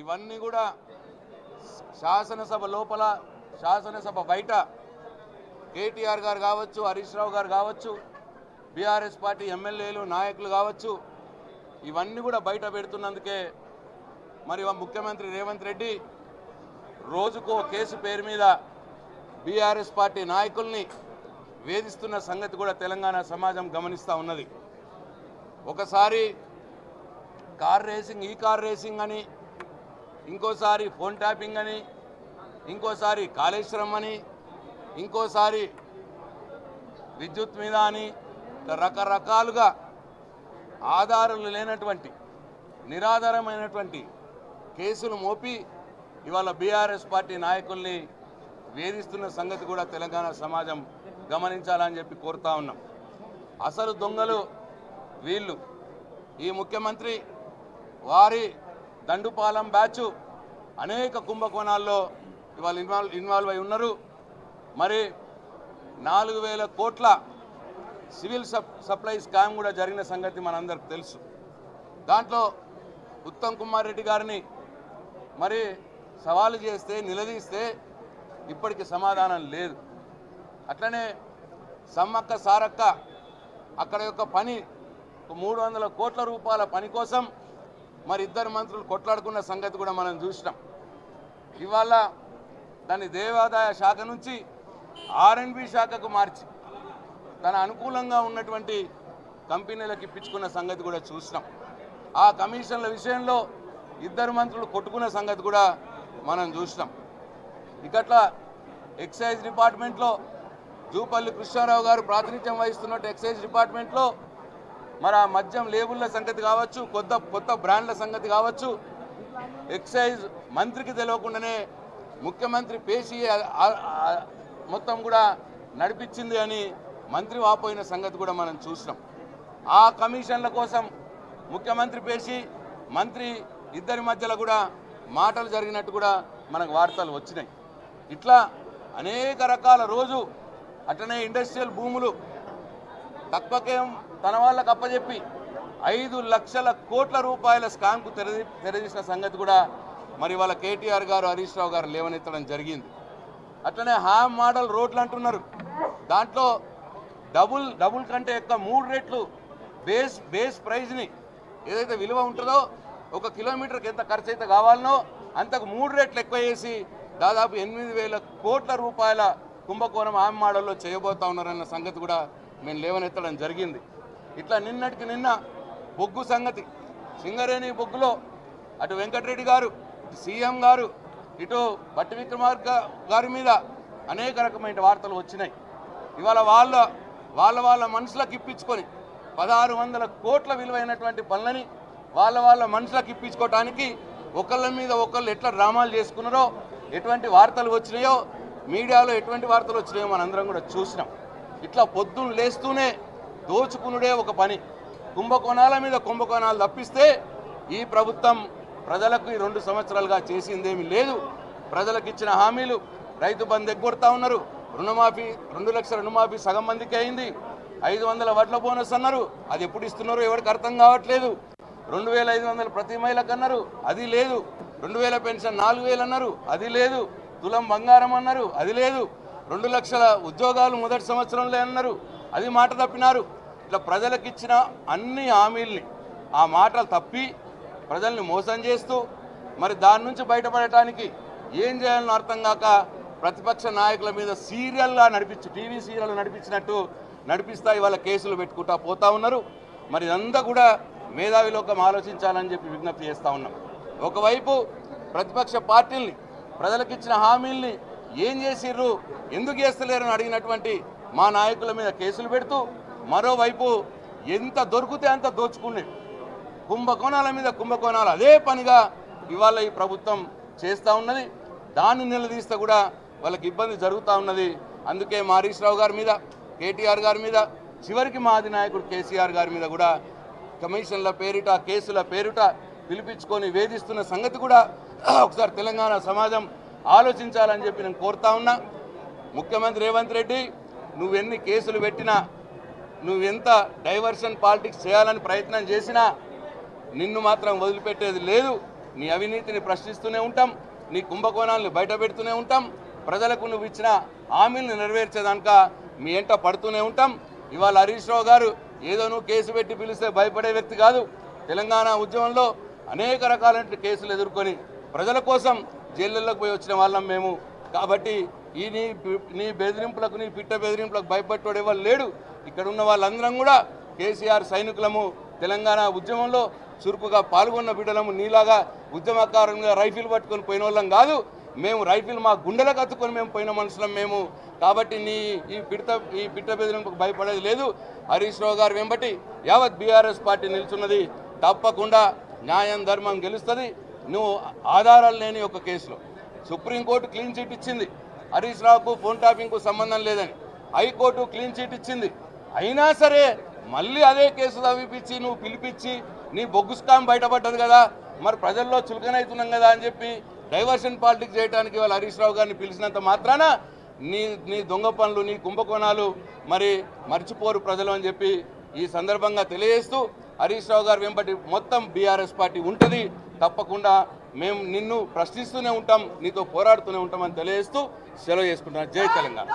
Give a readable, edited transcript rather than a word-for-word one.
ఇవన్నీ కూడా శాసనసభ లోపల శాసనసభ బయట కేటీఆర్ గారు కావచ్చు, హరీష్ రావు గారు కావచ్చు, బీఆర్ఎస్ పార్టీ ఎమ్మెల్యేలు నాయకులు కావచ్చు, ఇవన్నీ కూడా బయట పెడుతున్నందుకే మరి ముఖ్యమంత్రి రేవంత్ రెడ్డి రోజుకో కేసు పేరు మీద బీఆర్ఎస్ పార్టీ నాయకుల్ని వేధిస్తున్న సంగతి కూడా తెలంగాణ సమాజం గమనిస్తూ ఉన్నది. ఒకసారి కార్ రేసింగ్, ఈ కార్ రేసింగ్ అని, ఇంకోసారి ఫోన్ ట్యాపింగ్ అని, ఇంకోసారి కాళేశ్వరం అని, ఇంకోసారి విద్యుత్ మీద అని, రకరకాలుగా ఆధారాలు లేనటువంటి నిరాధారమైనటువంటి కేసులు మోపి ఇవాళ బీఆర్ఎస్ పార్టీ నాయకుల్ని వేధిస్తున్న సంగతి కూడా తెలంగాణ సమాజం గమనించాలని చెప్పి కోరుతా ఉన్నాం. అసలు దొంగలు వీళ్ళు. ఈ ముఖ్యమంత్రి వారి దండుపాలెం బ్యాచ్ అనేక కుంభకోణాల్లో ఇవాళ ఇన్వాల్వ్ అయి ఉన్నారు. మరి 4,000 కోట్ల సివిల్ సప్లై స్కామ్ కూడా జరిగిన సంగతి మనందరికి తెలుసు. దాంట్లో ఉత్తమ్ కుమార్ రెడ్డి గారిని మరి సవాలు చేస్తే, నిలదీస్తే ఇప్పటికి సమాధానం లేదు. అట్లనే సమ్మక్క సారక్క అక్కడ యొక్క పని 300 కోట్ల రూపాయల పని కోసం మరి ఇద్దరు మంత్రులు కొట్లాడుకున్న సంగతి కూడా మనం చూసినాం. ఇవాళ దాన్ని దేవాదాయ శాఖ నుంచి R&B శాఖకు మార్చి తన అనుకూలంగా ఉన్నటువంటి కంపెనీలకు ఇప్పించుకున్న సంగతి కూడా చూసినాం. ఆ కమిషన్ల విషయంలో ఇద్దరు మంత్రులు కొట్టుకున్న సంగతి కూడా మనం చూసినాం. ఇకట్లా ఎక్సైజ్ డిపార్ట్మెంట్లో జూపల్లి కృష్ణారావు గారు ప్రాతినిధ్యం వహిస్తున్నట్టు ఎక్సైజ్ డిపార్ట్మెంట్లో మరి ఆ మద్యం లేబుల్ల సంగతి కావచ్చు, కొత్త బ్రాండ్ల సంగతి కావచ్చు, ఎక్సైజ్ మంత్రికి తెలియకుండానే ముఖ్యమంత్రి పేషి మొత్తం కూడా నడిపించింది అని మంత్రి వాపోయిన సంగతి కూడా మనం చూసినాం. ఆ కమిషన్ల కోసం ముఖ్యమంత్రి పేషి మంత్రి ఇద్దరి మధ్యలో కూడా మాటలు జరిగినట్టు కూడా మనకు వార్తలు వచ్చినాయి. ఇట్లా అనేక రకాల రోజు అట్లనే ఇండస్ట్రియల్ భూములు తక్కువకేం తన వాళ్ళకు అప్పచెప్పి 5 లక్షల కోట్ల రూపాయల స్కామ్కు తెరదీసిన సంగతి కూడా మరి వాళ్ళ కేటీఆర్ గారు, హరీష్ రావు గారు లేవనెత్తడం జరిగింది. అట్లనే హామ్ మోడల్ రోడ్లు అంటున్నారు. దాంట్లో డబుల్ కంటే ఎక్కువ 3 రెట్లు బేస్ ప్రైజ్ని ఏదైతే విలువ ఉంటుందో, 1 కిలోమీటర్కి ఎంత ఖర్చు అయితే కావాలనో అంతకు 3 రెట్లు ఎక్కువ చేసి దాదాపు 8,000 కోట్ల రూపాయల కుంభకోణం హామ్ మోడల్లో చేయబోతా ఉన్నారన్న సంగతి కూడా మేము లేవనెత్తడం జరిగింది. ఇట్లా నిన్నటికి నిన్న బొగ్గు సంగతి, సింగరేణి బొగ్గులో అటు వెంకటరెడ్డి గారు, సీఎం గారు, ఇటు బట్టి విక్రమార్క గారి మీద అనేక రకమైన వార్తలు వచ్చినాయి. ఇవాళ వాళ్ళ మనుషులకు ఇప్పించుకొని 1,600 కోట్ల విలువైనటువంటి పనులని వాళ్ళ మనుషులకు ఇప్పించుకోవటానికి ఒకళ్ళ మీద ఒకళ్ళు ఎట్లా డ్రామాలు చేసుకున్నారో, ఎటువంటి వార్తలు వచ్చినాయో, మీడియాలో ఎటువంటి వార్తలు వచ్చినాయో మనందరం కూడా చూసినాం. ఇట్లా పొద్దున్న లేస్తూనే దోచుకునుడే ఒక పని, కుంభకోణాల మీద కుంభకోణాలు తప్పిస్తే ఈ ప్రభుత్వం ప్రజలకు ఈ 2 సంవత్సరాలుగా చేసిందేమీ లేదు. ప్రజలకు ఇచ్చిన హామీలు రైతు బంధు ఎగ్గొడతా ఉన్నారు. రుణమాఫీ 2 లక్షల రుణమాఫీ సగం మందికి అయింది. 500 వడ్ల బోనస్ అన్నారు, అది ఎప్పుడు ఇస్తున్నారో ఎవరికి అర్థం కావట్లేదు. 2,500 ప్రతి మహిళకు అన్నారు, అది లేదు. 2,000 పెన్షన్ 4,000 అన్నారు, అది లేదు. తులం బంగారం అన్నారు, అది లేదు. 2 లక్షల ఉద్యోగాలు మొదటి సంవత్సరంలో అన్నారు, అది మాట తప్పినారు. ఇట్లా ప్రజలకు ఇచ్చిన అన్ని హామీల్ని ఆ మాటలు తప్పి ప్రజల్ని మోసం చేస్తూ మరి దాని నుంచి బయటపడటానికి ఏం చేయాలని అర్థం కాక ప్రతిపక్ష నాయకుల మీద సీరియల్లా టీవీ సీరియల్ నడిపించినట్టు నడిపిస్తా ఇవాళ కేసులు పెట్టుకుంటా పోతా ఉన్నారు. మరి ఇదంతా కూడా మేధావి లోకం ఆలోచించాలని చెప్పి విజ్ఞప్తి చేస్తూ ఉన్నాం. ఒకవైపు ప్రతిపక్ష పార్టీల్ని ప్రజలకు ఇచ్చిన హామీల్ని ఏం చేసిర్రు, ఎందుకు చేస్తలేరని అడిగినటువంటి మా నాయకుల మీద కేసులు పెడుతూ, మరోవైపు ఎంత దొరికితే అంత దోచుకునే కుంభకోణాల మీద కుంభకోణాలు అదే పనిగా ఇవాళ ఈ ప్రభుత్వం చేస్తూ ఉన్నది. దాన్ని నిలదీస్తే కూడా వాళ్ళకి ఇబ్బంది జరుగుతూ ఉన్నది. అందుకే మా హరీష్ రావు గారి మీద, కేటీఆర్ గారి మీద, చివరికి మా అధినాయకుడు కేసీఆర్ గారి మీద కూడా కమిషన్ల పేరిట, కేసుల పేరిట పిలిపించుకొని వేధిస్తున్న సంగతి కూడా ఒకసారి తెలంగాణ సమాజం ఆలోచించాలని చెప్పి నేను కోరుతా ఉన్నా. ముఖ్యమంత్రి రేవంత్ రెడ్డి, నువ్వెన్ని కేసులు పెట్టినా, నువ్వెంత డైవర్షన్ పాలిటిక్స్ చేయాలని ప్రయత్నం చేసినా నిన్ను మాత్రం వదిలిపెట్టేది లేదు. నీ అవినీతిని ప్రశ్నిస్తూనే ఉంటాం, నీ కుంభకోణాలను బయట పెడుతూనే ఉంటాం, ప్రజలకు నువ్వు ఇచ్చిన హామీలను నెరవేర్చేదాక మీ ఎంట పడుతూనే ఉంటాం. ఇవాళ హరీష్ రావు గారు ఏదో నువ్వు కేసు పెట్టి పిలిస్తే భయపడే వ్యక్తి కాదు. తెలంగాణ ఉద్యమంలో అనేక రకాలైన కేసులు ఎదుర్కొని ప్రజల కోసం జైళ్ళలోకి పోయి వచ్చిన వాళ్ళం మేము. కాబట్టి ఈ నీ బెదిరింపులకు, నీ పిట్ట బెదిరింపులకు భయపట్టోడు ఎవరు లేడు. ఇక్కడ ఉన్న వాళ్ళందరం కూడా కేసీఆర్ సైనికులము. తెలంగాణ ఉద్యమంలో చురుకుగా పాల్గొన్న బిడ్డలము. నీలాగా ఉద్యమకారంగా రైఫిల్ పట్టుకొని పోయిన వాళ్ళం కాదు మేము. రైఫిల్ మా గుండెలకు అత్తుకొని మేము పోయిన మనుషులం మేము. కాబట్టి ఈ పిట్ట బెదిరింపుకు భయపడేది లేదు. హరీష్ రావు గారు వెంబటి యావత్ బీఆర్ఎస్ పార్టీ నిల్చున్నది. తప్పకుండా న్యాయం ధర్మం గెలుస్తుంది. నువ్వు ఆధారాలు లేని ఒక కేసులో సుప్రీంకోర్టు క్లీన్ చిట్ ఇచ్చింది. హరీష్ రావుకు ఫోన్ ట్యాపింగ్కు సంబంధం లేదని హైకోర్టు క్లీన్ చిట్ ఇచ్చింది. అయినా సరే మళ్ళీ అదే కేసు తవ్విపించి నువ్వు పిలిపించి నీ బొగ్గు స్కామ్ బయటపడ్డది కదా, మరి ప్రజల్లో చులకనవుతున్నాం కదా అని చెప్పి డైవర్షన్ పాలిటిక్స్ చేయడానికి వాళ్ళు హరీష్ రావు గారిని పిలిచినంత మాత్రాన నీ దొంగ పనులు, నీ కుంభకోణాలు మరి మర్చిపోరు ప్రజలు అని చెప్పి ఈ సందర్భంగా తెలియజేస్తూ హరీష్ రావు గారు వెంబటి మొత్తం బీఆర్ఎస్ పార్టీ ఉంటుంది. తప్పకుండా మేము నిన్ను ప్రశ్నిస్తూనే ఉంటాం, నీతో పోరాడుతూనే ఉంటామని తెలియజేస్తూ సెలవు చేసుకుంటున్నాను. జై తెలంగాణ.